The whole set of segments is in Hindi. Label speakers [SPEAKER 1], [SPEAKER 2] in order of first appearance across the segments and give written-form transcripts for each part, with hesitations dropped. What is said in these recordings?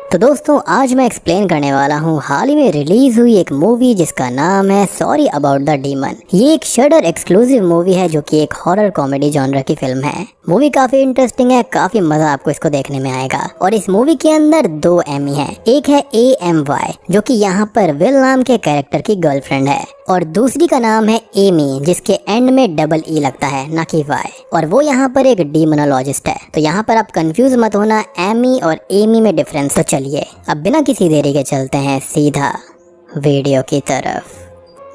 [SPEAKER 1] तो दोस्तों आज मैं एक्सप्लेन करने वाला हूँ हाल ही में रिलीज हुई एक मूवी जिसका नाम है सॉरी अबाउट द डीमन। ये एक शडर एक्सक्लूसिव मूवी है जो कि एक हॉरर कॉमेडी जॉनर की फिल्म है। मूवी काफी इंटरेस्टिंग है, काफी मजा आपको इसको देखने में आएगा। और इस मूवी के अंदर दो एमी है, एक है AMY जो कि यहाँ पर विल नाम के कैरेक्टर की गर्लफ्रेंड है और दूसरी का नाम है एमी जिसके एंड में डबल E लगता है ना कि वाई, और वो यहाँ पर एक डीमोनोलॉजिस्ट है। तो यहाँ पर आप कंफ्यूज मत होना, एमी और एमी में डिफरेंस। तो चलिए अब बिना किसी देरी के चलते हैं सीधा वीडियो की तरफ।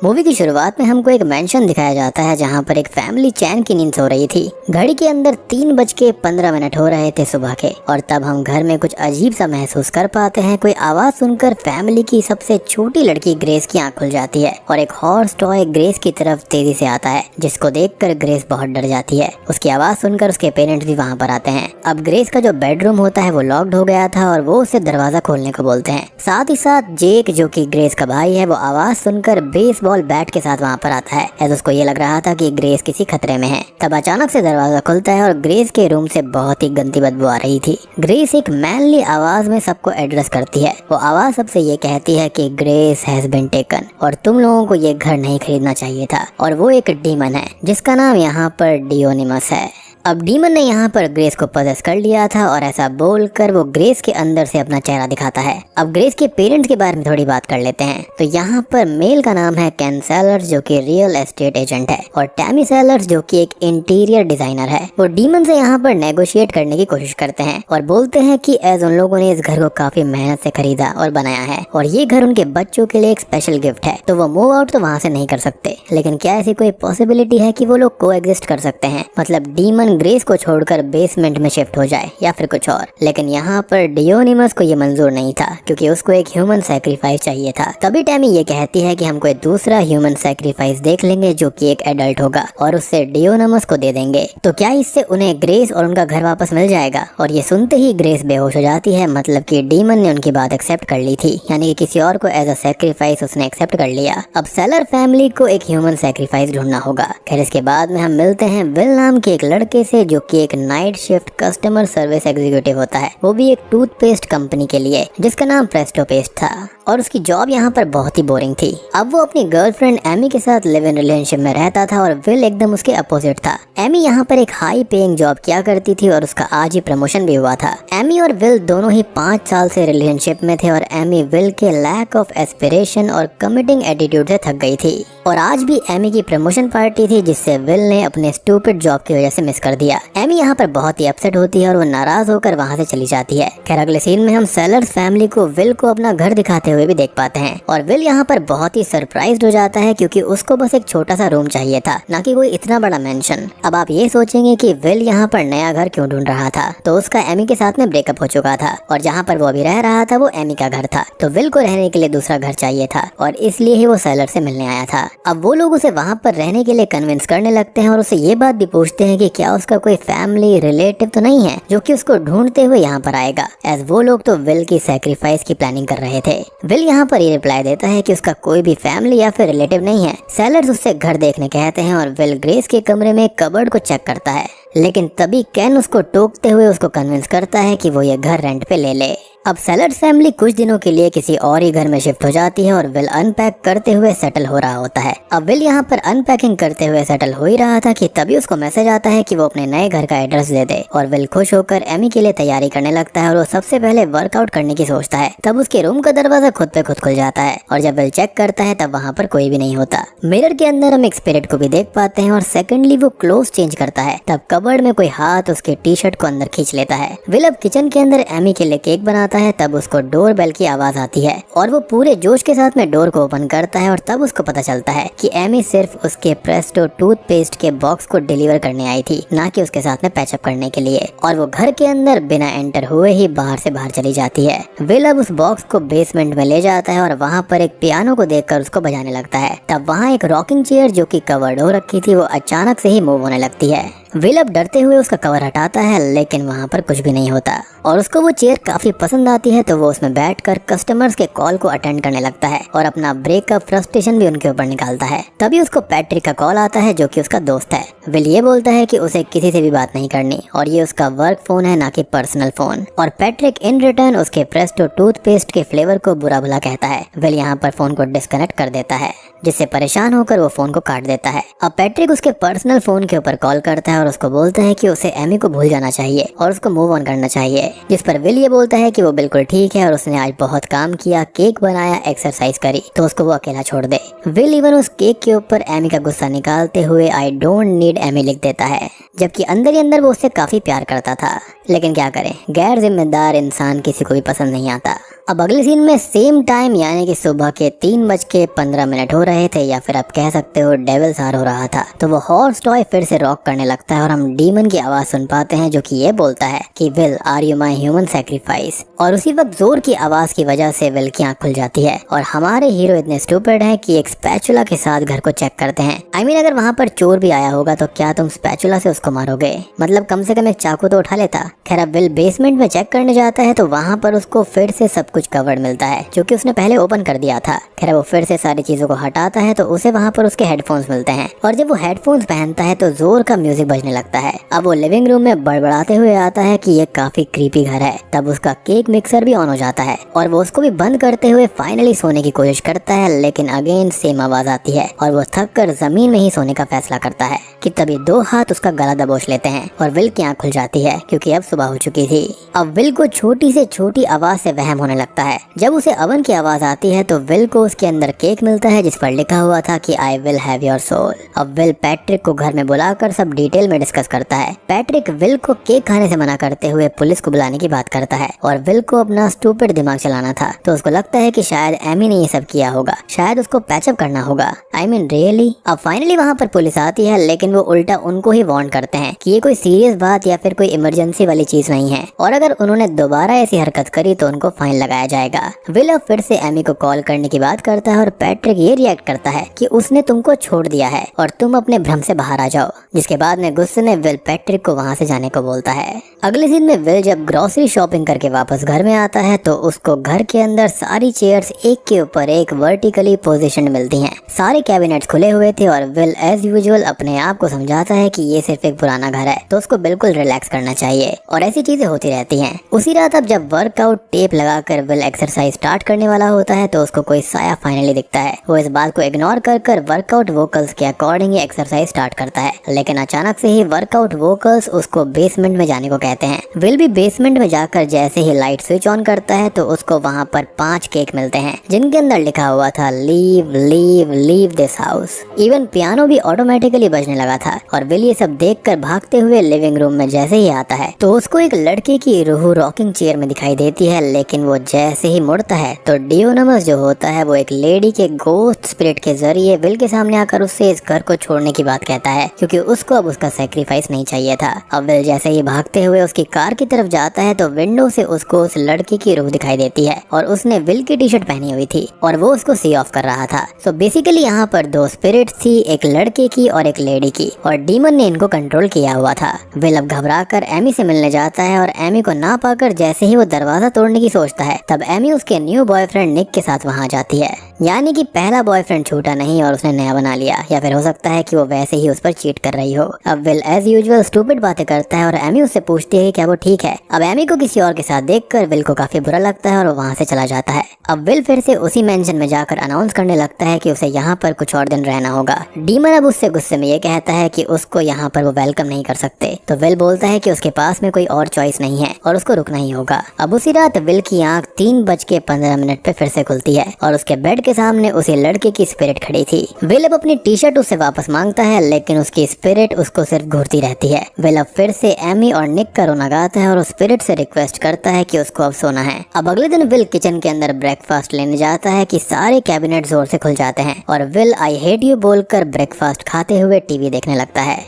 [SPEAKER 1] मूवी की शुरुआत में हमको एक मेंशन दिखाया जाता है जहाँ पर एक फैमिली चैन की नींद सो रही थी। घड़ी के अंदर 3:15 हो रहे थे सुबह के, और तब हम घर में कुछ अजीब सा महसूस कर पाते हैं। कोई आवाज सुनकर फैमिली की सबसे छोटी लड़की ग्रेस की आंख खुल जाती है और एक हॉर्स टॉय ग्रेस की तरफ तेजी से आता है, जिसको देखकर ग्रेस बहुत डर जाती है। उसकी आवाज सुनकर उसके पेरेंट्स भी वहाँ पर आते हैं। अब ग्रेस का जो बेडरूम होता है वो लॉक्ड हो गया था और वो उसे दरवाजा खोलने को बोलते हैं। साथ ही साथ जेक जो कि ग्रेस का भाई है वो आवाज सुनकर बेसबॉल बैट के साथ वहाँ पर आता है, ऐसा उसको ये लग रहा था कि ग्रेस किसी खतरे में है। तब अचानक से दरवाजा खुलता है और ग्रेस के रूम से बहुत ही गंदी बदबू आ रही थी। ग्रेस एक मैनली आवाज में सबको एड्रेस करती है। वो आवाज सबसे ये कहती है कि ग्रेस हैज बीन टेकन और तुम लोगों को ये घर नहीं खरीदना चाहिए था। और वो एक डीमन है जिसका नाम यहाँ पर डियोनिमस है। अब डीमन ने यहाँ पर ग्रेस को पजेस कर लिया था और ऐसा बोलकर वो ग्रेस के अंदर से अपना चेहरा दिखाता है। अब ग्रेस के पेरेंट्स के बारे में थोड़ी बात कर लेते हैं। तो यहाँ पर मेल का नाम है केन सेलर्स जो कि रियल एस्टेट एजेंट है, और टैमी सेलर्स जो कि एक इंटीरियर डिजाइनर है। वो डीमन से यहाँ पर नेगोशिएट करने की कोशिश करते हैं और बोलते हैं कि एज उन लोगों ने इस घर को काफी मेहनत से खरीदा और बनाया है और ये घर उनके बच्चों के लिए एक स्पेशल गिफ्ट है, तो वो मूव आउट तो वहाँ से नहीं कर सकते। लेकिन क्या ऐसी कोई पॉसिबिलिटी है कि वो लोग को एग्जिस्ट कर सकते हैं, मतलब डीमन ग्रेस को छोड़कर बेसमेंट में शिफ्ट हो जाए या फिर कुछ और। लेकिन यहाँ पर डियोनिमस को ये मंजूर नहीं था क्योंकि उसको एक ह्यूमन सैक्रिफाइस चाहिए था। तभी टैमी ये कहती है कि हम कोई दूसरा ह्यूमन सैक्रिफाइस देख लेंगे जो कि एक एडल्ट होगा और उससे डियोनिमस को दे देंगे। तो क्या इससे उन्हें ग्रेस और उनका घर वापस मिल जाएगा? और ये सुनते ही ग्रेस बेहोश हो जाती है, मतलब कि डीमन ने उनकी बात एक्सेप्ट कर ली थी, यानी कि किसी और को एज अ सैक्रिफाइस उसने एक्सेप्ट कर लिया। अब सेलर फैमिली को एक ह्यूमन सैक्रिफाइस ढूंढना होगा। खैर इसके बाद में हम मिलते हैं विल नाम के एक लड़के से जो कि एक night shift customer service executive होता है, वो भी एक टूथपेस्ट कंपनी के लिए जिसका नाम प्रेस्टो पेस्ट था, और उसकी जॉब यहाँ पर बहुत ही बोरिंग थी। अब वो अपनी गर्लफ्रेंड एमी के साथ लिव इन रिलेशनशिप में रहता था और विल एकदम उसके अपोजिट था। एमी यहाँ पर एक हाई पेइंग जॉब किया करती थी और उसका आज ही प्रमोशन भी हुआ था। एमी और विल दोनों ही 5 साल से रिलेशनशिप में थे और एमी विल के लैक ऑफ एस्पिरेशन और कमिटिंग एटीट्यूड से थक गई थी। और आज भी एमी की प्रमोशन पार्टी थी जिससे विल ने अपने स्टूपिड जॉब की वजह से मिस कर दिया। एमी यहाँ पर बहुत ही अपसेट होती है और वो नाराज होकर वहाँ से चली जाती है। खैर अगले सीन में हम सेलर्स फैमिली को विल को अपना घर दिखाते हुए भी देख पाते हैं और विल यहाँ पर बहुत ही सरप्राइज्ड हो जाता है क्योंकि उसको बस एक छोटा सा रूम चाहिए था, ना कि कोई इतना बड़ा मेंशन। अब आप ये सोचेंगे कि विल यहाँ पर नया घर क्यों ढूंढ रहा था, तो उसका एमी के साथ में ब्रेकअप हो चुका था और जहाँ पर वो अभी रह रहा था वो एमी का घर था, तो विल को रहने के लिए दूसरा घर चाहिए था और इसलिए ही वो सेलर से मिलने आया था। अब वो लोग उसे वहाँ पर रहने के लिए कन्विंस करने लगते हैं और उसे ये बात भी पूछते हैं कि क्या उसका कोई फैमिली रिलेटिव तो नहीं है जो कि उसको ढूंढते हुए यहाँ पर आएगा, एज वो लोग तो विल की सैक्रिफाइस की प्लानिंग कर रहे थे। विल यहाँ पर ये रिप्लाई देता है कि उसका कोई भी फैमिली या फिर रिलेटिव नहीं है। सेलर्स उससे घर देखने कहते हैं और विल ग्रेस के कमरे में कबर्ड को चेक करता है, लेकिन तभी केन उसको टोकते हुए उसको कन्विंस करता है कि वो ये घर रेंट पे ले ले। अब सेलर्स फैमिली कुछ दिनों के लिए किसी और ही घर में शिफ्ट हो जाती है और विल अनपैक करते हुए सेटल हो रहा होता है। अब विल यहाँ पर अनपैकिंग करते हुए सेटल हो ही रहा था कि तभी उसको मैसेज आता है कि वो अपने नए घर का एड्रेस दे दे और विल खुश होकर एमी के लिए तैयारी करने लगता है और वो सबसे पहले वर्कआउट करने की सोचता है। तब उसके रूम का दरवाजा खुद पे खुद खुल जाता है और जब विल चेक करता है तब वहाँ पर कोई भी नहीं होता। मिरर के अंदर हम एक स्पिरिट को भी देख पाते हैं और सेकेंडली वो क्लोज चेंज करता है। तब कबर्ड में कोई हाथ उसके टी शर्ट को अंदर खींच लेता है। विल अब किचन के अंदर एमी के लिए केक बनाता है, तब उसको डोर बेल की आवाज आती है और वो पूरे जोश के साथ में डोर को ओपन करता है और तब उसको पता चलता है कि एमी सिर्फ उसके प्रेस्टो टूथपेस्ट के बॉक्स को डिलीवर करने आई थी, ना कि उसके साथ में पैचअप करने के लिए। और वो घर के अंदर बिना एंटर हुए ही बाहर से बाहर चली जाती है। विल अब उस बॉक्स को बेसमेंट में ले जाता है और वहाँ पर एक पियानो को देखकर उसको बजाने लगता है। तब वहाँ एक रॉकिंग चेयर जो कि कवर्ड हो रखी थी वो अचानक से ही मूव होने लगती है। विल अब डरते हुए उसका कवर हटाता है, लेकिन वहाँ पर कुछ भी नहीं होता और उसको वो चेयर काफी पसंद आती है, तो वो उसमें बैठकर कस्टमर्स के कॉल को अटेंड करने लगता है और अपना ब्रेकअप फ्रस्ट्रेशन भी उनके ऊपर निकालता है। तभी उसको पैट्रिक का कॉल आता है, जो कि उसका दोस्त है। विल ये बोलता है कि उसे किसी से भी बात नहीं करनी और ये उसका वर्क फोन है, ना कि पर्सनल फोन। और पैट्रिक इन रिटर्न उसके प्रेस्टो टूथपेस्ट के फ्लेवर को बुरा भला कहता है। विल यहाँ पर फोन को डिस्कनेक्ट कर देता है, जिससे परेशान होकर वो फोन को काट देता है। अब पैट्रिक उसके पर्सनल फोन के ऊपर कॉल करता है और उसको बोलता है कि उसे एमी को भूल जाना चाहिए और उसको मूव ऑन करना चाहिए, जिस पर विल ये बोलता है कि वो बिल्कुल ठीक है और उसने आज बहुत काम किया, केक बनाया, एक्सरसाइज करी, तो उसको वो अकेला छोड़ दे। विल इवन उस केक के ऊपर एमी का गुस्सा निकालते हुए आई डोंट नीड एमी लिख देता है, जबकि अंदर ही अंदर वो उससे काफी प्यार करता था। लेकिन क्या करें, गैर जिम्मेदार इंसान किसी को भी पसंद नहीं आता। अब अगले सीन में सेम टाइम यानी कि सुबह के 3:15 हो रहे थे, या फिर आप कह सकते हो डेविल्स आर हो रहा था। तो वो हॉर्स टॉय फिर से रॉक करने लगता है और हम डीमन की आवाज सुन पाते हैं, जो कि ये बोलता है कि will are you my human sacrifice. और उसी वक्त जोर की आवाज की वजह से विल की आंख खुल जाती है और हमारे हीरो इतने स्टूपिड हैं कि एक स्पैचुला के साथ घर को चेक करते हैं। आई मीन अगर वहाँ पर चोर भी आया होगा तो क्या तुम स्पैचुला से उसको मारोगे? मतलब कम से कम एक चाकू तो उठा लेता। खैर अब विल बेसमेंट में चेक करने जाता है तो वहाँ पर उसको फिर से सब कुछ कवर्ड मिलता है, जो कि उसने पहले ओपन कर दिया था। खैर वो फिर से सारी चीजों को हटाता है तो उसे वहाँ पर उसके हेडफोन्स मिलते हैं और जब वो हेडफोन्स पहनता है तो जोर का म्यूजिक बजने लगता है। अब वो लिविंग रूम में बड़बड़ाते हुए आता है कि ये काफी क्रीपी घर है। तब उसका केक मिक्सर भी ऑन हो जाता है और वो उसको भी बंद करते हुए फाइनली सोने की कोशिश करता है, लेकिन अगेन सेम आवाज आती है और वो थक कर जमीन में ही सोने का फैसला करता है कि तभी 2 हाथ उसका गला दबोच लेते हैं और विल की आंख खुल जाती है, क्योंकि अब सुबह हो चुकी थी। अब विल को छोटी से छोटी आवाज से वहम होने लगता है। जब उसे ओवन की आवाज आती है तो विल को उसके अंदर केक मिलता है, जिस पर लिखा हुआ था कि I will have your soul. अब विल पैट्रिक को घर में बुलाकर सब डिटेल में डिस्कस करता है। पैट्रिक विल को केक खाने से मना करते हुए पुलिस को बुलाने की बात करता है और विल को अपना स्टूपिड दिमाग चलाना था, तो उसको लगता है कि शायद एमी ने ये सब किया होगा, शायद उसको पैचअप करना होगा। I mean really. अब फाइनली वहाँ पर पुलिस आती है, लेकिन वो उल्टा उनको ही वार्न करते हैं कि ये कोई सीरियस बात या फिर कोई इमरजेंसी वाली चीज नहीं है और अगर उन्होंने दोबारा ऐसी हरकत करी तो उनको फाइन लगाया जाएगा। विल अब फिर से एमी को कॉल करने की बात करता है और पैट्रिक ये रिएक्ट करता है कि उसने तुमको छोड़ दिया है और तुम अपने भ्रम से बाहर आ जाओ, जिसके बाद में गुस्से में विल पैट्रिक को वहाँ से जाने को बोलता है। अगले दिन में विल जब ग्रोसरी शॉपिंग करके वापस घर में आता है तो उसको घर के अंदर सारी चेयर्स एक के ऊपर एक वर्टिकली पोजीशन मिलती हैं। सारे कैबिनेट्स खुले हुए थे और विल एज यूजुअल अपने आप को समझाता है कि ये सिर्फ एक पुराना घर है, तो उसको बिल्कुल रिलैक्स करना चाहिए और ऐसी चीजें होती रहती हैं। उसी रात अब जब वर्कआउट टेप लगाकर विल एक्सरसाइज स्टार्ट करने वाला होता है तो उसको कोई साया फाइनली दिखता है। वो इस बात को इग्नोर कर वर्कआउट वोकल्स के अकॉर्डिंग ही एक्सरसाइज स्टार्ट करता है, लेकिन अचानक से ही वर्कआउट वोकल्स उसको बेसमेंट में जाने को कहते हैं। विल भी बेसमेंट में जाकर जैसे ही लाइट स्विच ऑन करता है तो उसको वहाँ पर 5 केक मिलते हैं, जिनके अंदर लिखा हुआ था leave leave leave this house. Even piano भी ऑटोमेटिकली बजने लगा था और विल ये सब देखकर भागते हुए लिविंग रूम में जैसे ही आता है तो उसको एक लड़के की रूह रॉकिंग चेयर में दिखाई देती है, लेकिन वो जैसे ही मुड़ता है तो डियोनमस जो होता है वो एक लेडी के गोस्ट स्पिरिट के जरिए विल के सामने आकर उससे इस घर को छोड़ने की बात कहता है, क्योंकि उसको अब उसका सैक्रिफाइस नहीं चाहिए था। अब विल जैसे ही भागते हुए उसकी कार की तरफ जाता है तो विंडो से उसको उस लड़की की रूह दिखाई देती है और उसने विल की टी शर्ट पहनी हुई थी और वो उसको सी ऑफ कर रहा था। सो बेसिकली यहाँ पर 2 स्पिरिट्स थी, एक लड़के की और एक लेडी की, और डीमन ने इनको कंट्रोल किया हुआ था। विल अब घबराकर एमी से मिलने जाता है और एमी को ना पाकर जैसे ही वो दरवाजा तोड़ने की सोचता है तब एमी उसके न्यू बॉयफ्रेंड निक के साथ वहाँ जाती है। यानी कि पहला बॉयफ्रेंड छूटा नहीं और उसने नया बना लिया, या फिर हो सकता है कि वो वैसे ही उस पर चीट कर रही हो। अब विल एज यूजुअल स्टूपिड बातें करता है और एमी उससे पूछती है कि क्या वो ठीक है। अब एमी को किसी और के साथ देखकर विल को काफी बुरा लगता है और वो वहाँ से चला जाता है। अब विल फिर से उसी मेंशन में जाकर अनाउंस करने लगता है कि उसे यहाँ पर कुछ और दिन रहना होगा। डीमन अब उससे गुस्से में ये कहता है कि उसको यहाँ पर वो वेलकम नहीं कर सकते, तो विल बोलता है कि उसके पास में कोई और चॉइस नहीं है और उसको रुकना ही होगा। अब उसी रात विल की आंख 3:15 पे फिर से खुलती है और उसके बेड के सामने उसी लड़के की स्पिरिट खड़ी थी। विल अब अपनी टी शर्ट उससे वापस मांगता है, लेकिन उसकी स्पिरिट उसको सिर्फ घूरती रहती है। विल अब फिर से एमी और निक का रोना गाता है और उस स्पिरिट से रिक्वेस्ट करता है कि उसको अब सोना है। अब अगले दिन विल किचन के अंदर ब्रेकफास्ट लेने जाता है कि सारे कैबिनेट जोर से खुल जाते हैं और विल आई हेट यू बोलकर ब्रेकफास्ट खाते हुए टीवी देखने लगता है।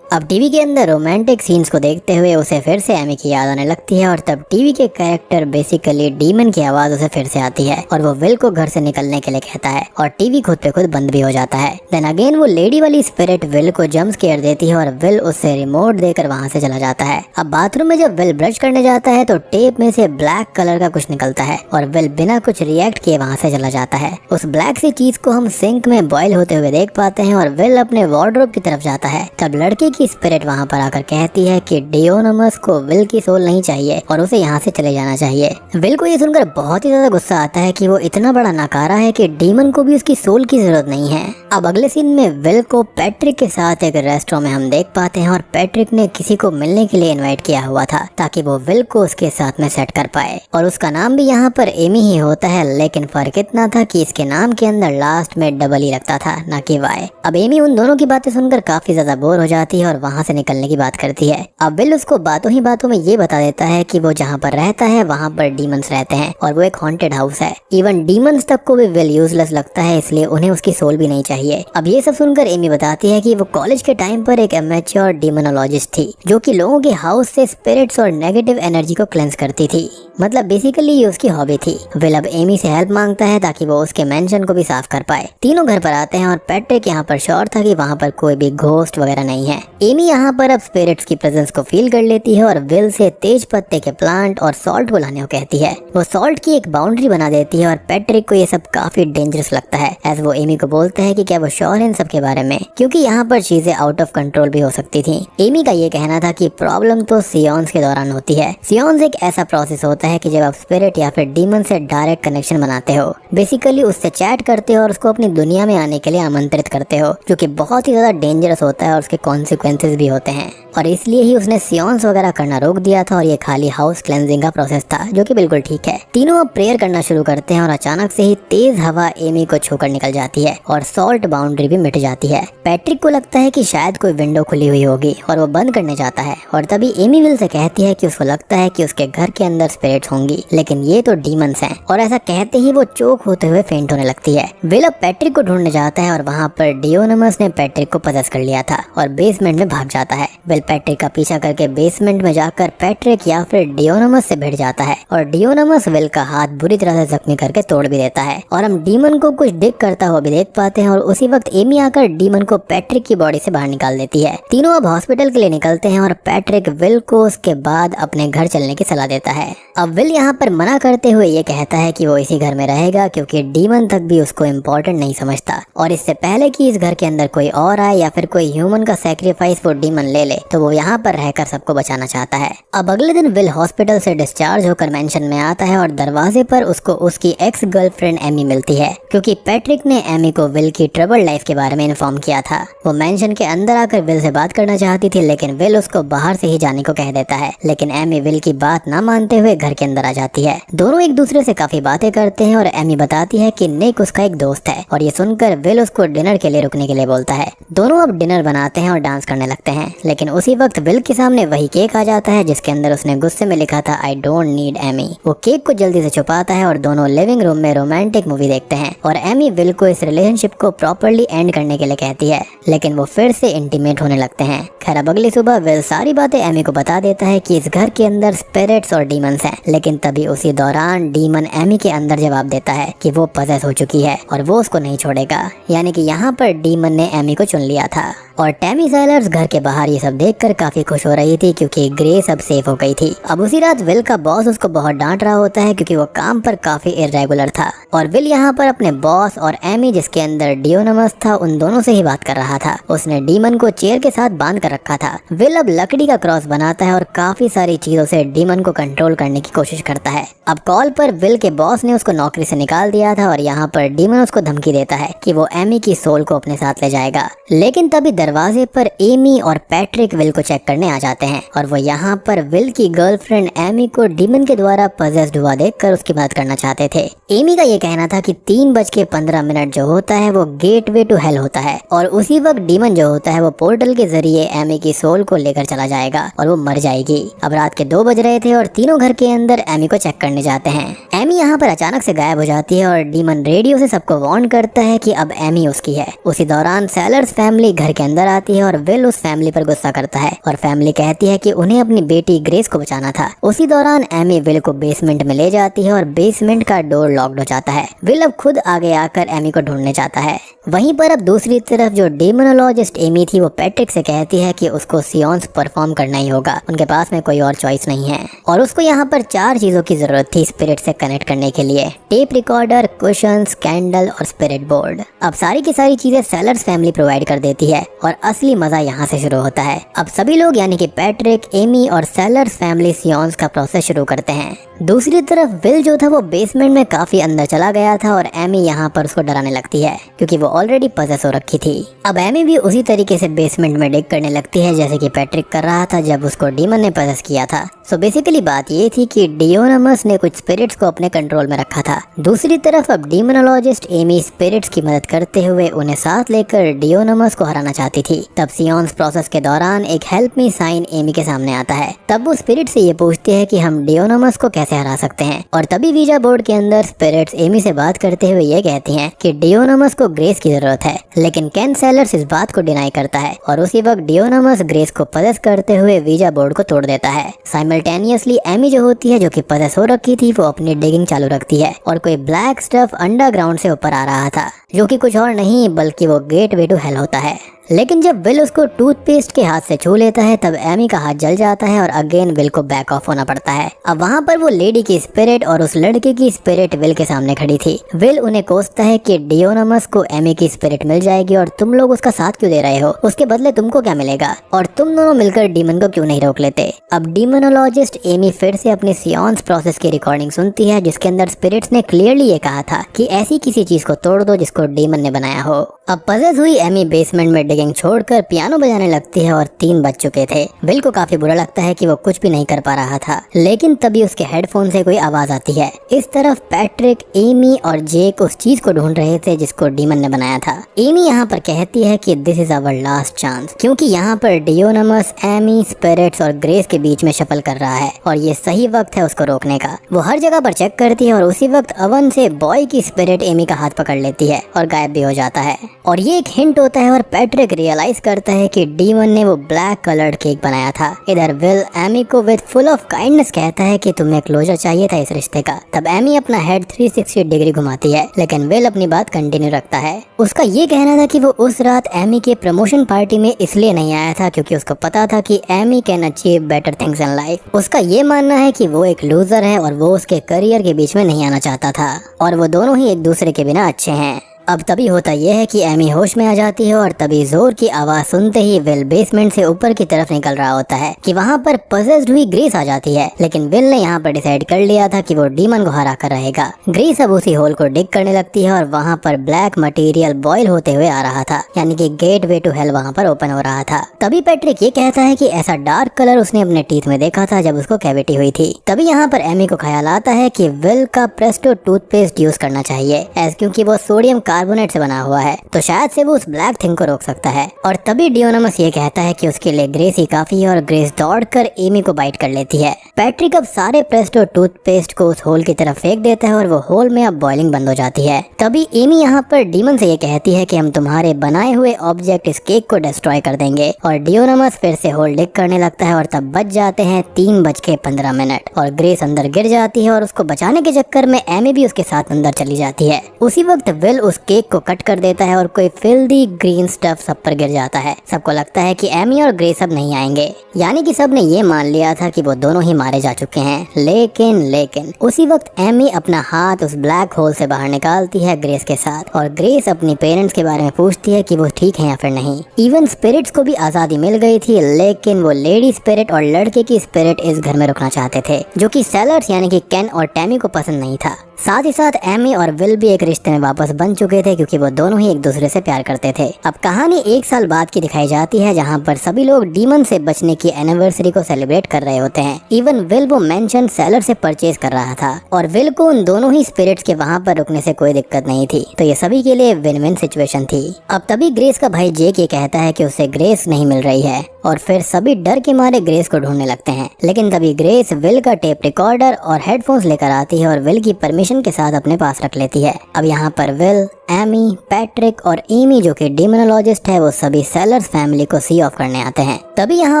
[SPEAKER 1] अब टीवी के अंदर रोमांटिक सीन्स को देखते हुए उसे फिर से एमी की याद आने लगती है और तब टीवी के कैरेक्टर बेसिकली डीमन की आवाज उसे फिर से आती है और वो विल को घर से निकलने के लिए कहता है और टीवी खुद पे खुद बंद भी हो जाता है। देन अगेन वो लेडी वाली स्पिरिट विल को जंप स्केयर देती है और विल उससे रिमोट देकर वहाँ से चला जाता है। अब बाथरूम में जब विल ब्रश करने जाता है तो टेप में से ब्लैक कलर का कुछ निकलता है और विल बिना कुछ रिएक्ट किए वहाँ से चला जाता है। उस ब्लैक सी चीज को हम सिंक में बॉईल होते हुए देख पाते हैं और विल अपने वार्डरोब की तरफ जाता है। तब लड़के की स्पिरिट वहाँ पर आकर कहती है कि डियोनमस को विल की सोल नहीं चाहिए और उसे यहाँ से चले जाना चाहिए। विल को ये सुनकर बहुत ही ज्यादा गुस्सा आता है कि वो इतना बड़ा नकारा है कि डीमन को भी उसकी सोल की जरूरत नहीं है। अब अगले सीन में विल को पैट्रिक के साथ एक रेस्टोरेंट में हम देख पाते हैं और पैट्रिक ने किसी को मिलने के लिए इनवाइट किया हुआ था ताकि वो विल को उसके साथ में सेट कर पाए और उसका नाम भी यहाँ पर एमी ही होता है, लेकिन फर्क इतना था कि इसके नाम के अंदर लास्ट में डबल ही लगता था ना कि वाई। अब एमी उन दोनों की बातें सुनकर काफी ज्यादा बोर हो जाती है और वहाँ से निकलने की बात करती है। अब विल उसको बातों ही बातों में ये बता देता है कि वो जहाँ पर रहता है वहाँ पर डीमंस रहते हैं और वो एक हॉन्टेड हाउस है। इवन डीमंस तक को भी विल यूजलेस लगता है, इसलिए उन्हें उसकी सोल भी नहीं चाहिए। अब ये सब सुनकर एमी बताती है कि वो कॉलेज के टाइम पर एक एमेच्योर डीमोनोलॉजिस्ट थी जो कि लोगों के हाउस से स्पिरिट्स और नेगेटिव एनर्जी को क्लेंस करती थी। मतलब बेसिकली ये उसकी हॉबी थी। विल अब एमी से हेल्प मांगता है ताकि वो उसके मेंशन को भी साफ कर पाए। तीनों घर पर आते हैं और पैट्रिक यहाँ पर श्योर था कि वहाँ पर कोई भी घोस्ट वगैरह नहीं है। एमी यहाँ पर अब स्पिरिट्स की प्रेजेंस को फील कर लेती है और विल से तेज पत्ते के प्लांट और सॉल्ट को लाने को कहती है। वो सॉल्ट की एक बाउंड्री बना देती है और पैट्रिक को ये सब काफी डेंजरस लगता है। एज वो एमी को बोलता है कि क्या वो श्योर है इन सब के बारे में, क्योंकि यहाँ पर चीजें आउट ऑफ कंट्रोल भी हो सकती थी। एमी का ये कहना था कि प्रॉब्लम तो सियोन्स के दौरान होती है। सियोन्स एक ऐसा प्रोसेस होता है कि जब आप स्पिरिट या फिर डीमन से डायरेक्ट कनेक्शन बनाते हो, बेसिकली उससे चैट करते हो और उसको अपनी दुनिया में आने के लिए आमंत्रित करते हो, जो कि बहुत ही ज्यादा डेंजरस होता है और उसके कॉन्सिक्वेंसेस भी होते हैं। और इसलिए ही उसने सियोन्स वगैरह करना रोक दिया था और ये खाली हाउस क्लेंजिंग का प्रोसेस था, जो कि बिल्कुल ठीक है। तीनों अब प्रेयर करना शुरू करते हैं और अचानक से ही तेज हवा एमी को छूकर निकल जाती है और सॉल्ट बाउंड्री भी मिट जाती है। पैट्रिक को लगता है कि शायद कोई विंडो खुली हुई होगी और वो बंद करने जाता है और तभी एमी विल से कहती है कि उसको लगता है कि उसके घर के अंदर स्पिरिट्स होंगी, लेकिन ये तो डीमंस हैं। और ऐसा कहते ही वो चोक होते हुए फेंट होने लगती है। विल अब पैट्रिक को ढूंढने जाता है और वहाँ पर डियोनमस ने पैट्रिक को पजेस कर लिया था और बेसमेंट में भाग जाता है। विल पैट्रिक का पीछा करके बेसमेंट में जाकर पैट्रिक या फिर डियोनमस से भिड़ जाता है और डियोनमस विल का हाथ बुरी तरह से जख्मी करके तोड़ भी देता है और हम डीमन को कुछ डिग करता हुआ भी देख पाते हैं। और उसी वक्त एमी आकर डीमन को पैट्रिक की बॉडी से बाहर निकाल देती है। तीनों अब हॉस्पिटल के लिए निकलते हैं और पैट्रिक विल को उसके बाद अपने घर चलने की सलाह देता है। अब विल यहाँ पर मना करते हुए ये कहता है कि वो इसी घर में रहेगा क्योंकि डीमन तक भी उसको इम्पोर्टेंट नहीं समझता और इससे पहले कि इस घर के अंदर कोई और आए या फिर कोई ह्यूमन का सैक्रिफाइस वो डीमन ले ले, तो वो यहाँ पर रहकर सबको बचाना चाहता है। अब अगले दिन विल हॉस्पिटल से डिस्चार्ज होकर मेंशन में आता है और दरवाजे पर उसको उसकी एक्स गर्लफ्रेंड एमी मिलती है, क्योंकि पैट्रिक ने एमी को विल की ट्रबल लाइफ के बारे में इन्फॉर्म किया था। वो मेंशन के अंदर आकर विल से बात करना चाहती थी, लेकिन विल उसको बाहर से ही जाने को कह देता है, लेकिन एमी विल की बात न मानते हुए घर के अंदर आ जाती है। दोनों एक दूसरे से काफी बातें करते हैं और एमी बताती है कि निक उसका एक दोस्त है और ये सुनकर विल उसको डिनर के लिए रुकने के लिए बोलता है। दोनों अब डिनर बनाते हैं और डांस करने लगते हैं, लेकिन उसी वक्त विल के सामने वही केक आ जाता है जिसके अंदर उसने गुस्से में लिखा था आई डोंट नीड एमी। वो केक को जल्दी से छुपाता है और दोनों लिविंग रूम में रोमांटिक मूवी देखते हैं और एमी विल को इस रिलेशनशिप को प्रॉपर्ली एंड करने के लिए कहती है, लेकिन वो फिर से इंटीमेट होने लगते हैं। खैर अब अगली सुबह विल सारी बातें एमी को बता देता है कि इस घर के अंदर स्पिरिट्स और डीमंस हैं, लेकिन तभी उसी दौरान डीमन एमी के अंदर जवाब देता है कि वो पजेस हो चुकी है और वो उसको नहीं छोड़ेगा, यानी कि यहाँ पर डीमन ने एमी को चुन लिया था। और टैमी सैलर्स घर के बाहर ये सब देखकर काफी खुश हो रही थी क्योंकि ग्रेस अब सेफ हो गई थी। अब उसी रात विल का बॉस उसको बहुत डांट रहा होता है क्योंकि वो काम पर काफी इर्रेगुलर था और विल यहाँ पर अपने बॉस और एमी जिसके अंदर डियोनमस था उन दोनों से ही बात कर रहा था। उसने डीमन को चेयर के साथ बांध कर रखा था। विल अब लकड़ी का क्रॉस बनाता है और काफी सारी चीजों से डीमन को कंट्रोल करने की कोशिश करता है। अब कॉल पर विल के बॉस ने उसको नौकरी से निकाल दिया था और यहाँ पर डीमन उसको धमकी देता है कि वो एमी की सोल को अपने साथ ले जाएगा, लेकिन तभी दरवाजे पर एमी और पैट्रिक विल को चेक करने आ जाते हैं और वो यहाँ पर विल की गर्लफ्रेंड एमी को डीमन के द्वारा पजेस्ड हुआ देखकर उसकी मदद करना चाहते थे। एमी का ये कहना था कि 3:15 जो होता है वो गेटवे टू हेल होता है और उसी वक्त डीमन जो होता है वो पोर्टल के जरिए एमी की सोल को लेकर चला जाएगा और वो मर जाएगी। अब रात के 2 बज रहे थे और तीनों घर के अंदर एमी को चेक करने जाते हैं। एमी यहाँ पर अचानक से गायब हो जाती है और डीमन रेडियो से सबको वार्न करता है कि अब एमी उसकी है। उसी दौरान सेलर्स फैमिली घर के अंदर आती है और विल उस फैमिली पर गुस्सा करता है और फैमिली कहती है कि उन्हें अपनी बेटी ग्रेस को बचाना था। उसी दौरान एमी विल को बेसमेंट में ले जाती है और बेसमेंट का डोर लॉक्ड हो जाता है। विल अब खुद आगे आकर एमी को ढूंढने जाता है। वहीं पर अब दूसरी तरफ जो डेमोनोलॉजिस्ट एमी थी वो पैट्रिक से कहती है कि उसको सियोंस परफॉर्म करना ही होगा, उनके पास में कोई और चॉइस नहीं है। और उसको यहाँ पर 4 चीजों की जरूरत थी स्पिरिट से कनेक्ट करने के लिए: टेप रिकॉर्डर, कुशंस, कैंडल और स्पिरिट बोर्ड। अब सारी की सारी चीजें सेलर्स फैमिली प्रोवाइड कर देती है और असली मजा यहाँ से शुरू होता है। अब सभी लोग यानी कि पैट्रिक, एमी और सेलर्स फैमिली सियोंस का प्रोसेस शुरू करते हैं। दूसरी तरफ विल जो था वो बेसमेंट में काफी अंदर चला गया था और एमी यहाँ पर उसको डराने लगती है क्योंकि वो ऑलरेडी पजेस हो रखी थी। अब एमी भी उसी तरीके से बेसमेंट में डिग करने लगती है जैसे कि पैट्रिक कर रहा था जब उसको डीमन ने पजेस किया था। सो बेसिकली बात ये थी कि डियोनमस ने कुछ स्पिरिट्स को अपने कंट्रोल में रखा था। दूसरी तरफ अब डीमोनोलॉजिस्ट एमी स्पिरिट्स की मदद करते हुए उन्हें साथ लेकर डियोनमस को हराना चाहती थी। तब सियोंस प्रोसेस के दौरान एक हेल्प मी साइन एमी के सामने आता है। तब वो स्पिरिट से ये पूछती है कि हम डियोनमस को कैसे हरा सकते हैं और तभी वीजा बोर्ड के अंदर स्पिरिट्स एमी से बात करते हुए ये कहती हैं कि डियोनमस को ग्रेस की जरूरत है। लेकिन केन सेलर्स इस बात को डिनाई करता है और उसी वक्त डियोनमस ग्रेस को पजेस करते हुए वीजा बोर्ड को तोड़ देता है। साइमल्टेनियसली एमी जो होती है जो कि पजेस हो रखी थी वो अपनी डिगिंग चालू रखती है और कोई ब्लैक स्टफ अंडरग्राउंड से ऊपर आ रहा था जो कि कुछ और नहीं बल्कि वो गेटवे टू हेल होता है। लेकिन जब विल उसको टूथपेस्ट के हाथ से छू लेता है तब एमी का हाथ जल जाता है और अगेन विल को बैक ऑफ होना पड़ता है। अब वहाँ पर वो लेडी की स्पिरिट और उस लड़के की स्पिरिट विल के सामने खड़ी थी। विल उन्हें कोसता है कि डियोनमस को एमी की स्पिरिट मिल जाएगी और तुम लोग उसका साथ क्यों दे रहे हो, उसके बदले तुमको क्या मिलेगा और तुम दोनों मिलकर डीमन को क्यों नहीं रोक लेते। अब डीमोनोलॉजिस्ट एमी फिर से अपनी सियोंस प्रोसेस की रिकॉर्डिंग सुनती है जिसके अंदर स्पिरिट्स ने क्लियरली ये कहा था कि ऐसी किसी चीज को तोड़ दो जिसको डीमन ने बनाया हो। अब पजेस हुई एमी बेसमेंट में डिगिंग छोड़कर पियानो बजाने लगती है और 3 बज चुके थे। विल को काफी बुरा लगता है कि वो कुछ भी नहीं कर पा रहा था, लेकिन तभी उसके हेडफोन से कोई आवाज आती है। इस तरफ पैट्रिक, एमी और जेक उस चीज को ढूंढ रहे थे जिसको डीमन ने बनाया था। एमी यहाँ पर कहती है कि this is our last chance क्योंकि यहाँ पर डियोनमस एमी, स्पिरिट्स और ग्रेस के बीच में शफल कर रहा है और ये सही वक्त है उसको रोकने का। वो हर जगह पर चेक करती है और उसी वक्त अवन से बॉय की स्पिरिट एमी का हाथ पकड़ लेती है और गायब भी हो जाता है। और ये एक हिंट होता है और पैट्रिक रियलाइज करता है कि डीमन ने वो ब्लैक कलर्ड केक बनाया था। इधर विल एमी को विद फुल ऑफ काइंडनेस कहता है कि तुम्हें क्लोजर चाहिए था इस रिश्ते का। तब एमी अपना हेड 360 डिग्री घुमाती है लेकिन विल अपनी बात कंटिन्यू रखता है। उसका ये कहना था कि वो उस रात एमी के प्रमोशन पार्टी में इसलिए नहीं आया था क्योंकि उसको पता था कि Amy can achieve better things in life. उसका ये मानना है कि वो एक लूजर है और वो उसके करियर के बीच में नहीं आना चाहता था और वो दोनों ही एक दूसरे के बिना अच्छे हैं। अब तभी होता यह है कि एमी होश में आ जाती है और तभी जोर की आवाज सुनते ही विल बेसमेंट से ऊपर की तरफ निकल रहा होता है कि वहाँ पर पजेस्ड हुई ग्रेस आ जाती है। लेकिन विल ने यहाँ पर डिसाइड कर लिया था कि वो डीमन को हरा कर रहेगा। ग्रेस अब उसी होल को डिग करने लगती है और वहाँ पर ब्लैक मटेरियल बॉयल होते हुए आ रहा था यानी कि गेट वे टू हेल वहाँ पर ओपन हो रहा था। तभी पैट्रिक ये कहता है कि ऐसा डार्क कलर उसने अपने टीथ में देखा था जब उसको कैविटी हुई थी। तभी यहाँ पर एमी को ख्याल आता है कि विल का प्रेस्टो टूथपेस्ट यूज करना चाहिए क्योंकि वो सोडियम कार्बोनेट से बना हुआ है तो शायद से वो उस ब्लैक थिंग को रोक सकता है। और तभी डियोनमस ये कहता है कि उसके लिए ग्रेस ही काफी है और ग्रेस दौड़कर एमी को बाइट कर लेती है। पैट्रिक अब सारे प्रेस्टो टूथपेस्ट को उस होल की तरफ फेंक देता है और वो होल में अब बॉइलिंग बंद हो जाती है। तभी एमी यहाँ पर डीमन से ये कहती है कि हम तुम्हारे बनाए हुए ऑब्जेक्ट इस केक को डिस्ट्रॉय कर देंगे और डियोनमस फिर से होल डिग करने लगता है और तब बच जाते हैं 3:15 और ग्रेस अंदर गिर जाती है और उसको बचाने के चक्कर में एमी भी उसके साथ अंदर चली जाती है। उसी वक्त विल उस केक को कट कर देता है और कोई फिल्दी ग्रीन स्टफ सब पर गिर जाता है। सबको लगता है कि एमी और ग्रेस अब नहीं आएंगे यानी कि सब ने ये मान लिया था कि वो दोनों ही मारे जा चुके हैं। लेकिन उसी वक्त एमी अपना हाथ उस ब्लैक होल से बाहर निकालती है ग्रेस के साथ और ग्रेस अपनी पेरेंट्स के बारे में पूछती है कि वो ठीक है या फिर नहीं। इवन स्पिरिट्स को भी आजादी मिल गई थी लेकिन वो लेडी स्पिरिट और लड़के की स्पिरिट इस घर में रुकना चाहते थे जो कि सेलर्स यानी कि केन और टैमी को पसंद नहीं था। साथ ही साथ एमी और विल भी एक रिश्ते में वापस बन चुके चुके थे क्योंकि वो दोनों ही एक दूसरे से प्यार करते थे। अब कहानी 1 साल बाद की दिखाई जाती है जहाँ पर सभी लोग डीमन से बचने की एनिवर्सरी को सेलिब्रेट कर रहे होते हैं। इवन विल वो मेंशन सेलर से परचेज कर रहा था और विल को उन दोनों ही स्पिरिट्स के वहाँ पर रुकने से कोई दिक्कत नहीं थी, तो ये सभी के लिए विन विन सिचुएशन थी। अब तभी ग्रेस का भाई जेक ये कहता है कि उसे ग्रेस नहीं मिल रही है और फिर सभी डर के मारे ग्रेस को ढूंढने लगते हैं। लेकिन तभी ग्रेस विल का टेप रिकॉर्डर और हेडफोन्स लेकर आती है और विल की परमिशन के साथ अपने पास रख लेती है। अब यहाँ पर विल, एमी, पैट्रिक और एमी जो कि डीमोनोलॉजिस्ट है वो सभी सेलर्स फैमिली को सी ऑफ करने आते हैं। तभी यहाँ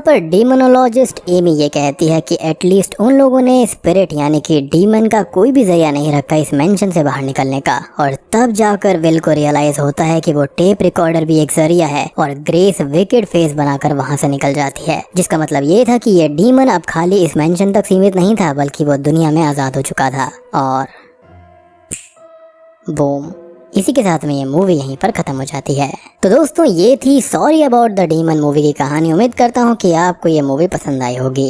[SPEAKER 1] पर डीमोनोलॉजिस्ट एमी ये कहती है कि एटलीस्ट उन लोगों ने स्पिरिट यानी कि डीमन का कोई भी जरिया नहीं रखा इस मेंशन से बाहर निकलने का। और तब जाकर विल को रियलाइज होता है कि वो टेप रिकॉर्डर भी एक जरिया है और ग्रेस विकेड फेस बनाकर वहाँ से निकल जाती है, जिसका मतलब ये था कि ये डीमन अब खाली इस मेंशन तक सीमित नहीं था बल्कि वो दुनिया में आजाद हो चुका था। और बूम, इसी के साथ में ये मूवी यहीं पर खत्म हो जाती है। तो दोस्तों ये थी sorry about the demon movie की कहानी। उम्मीद करता हूँ कि आपको ये मूवी पसंद आई होगी।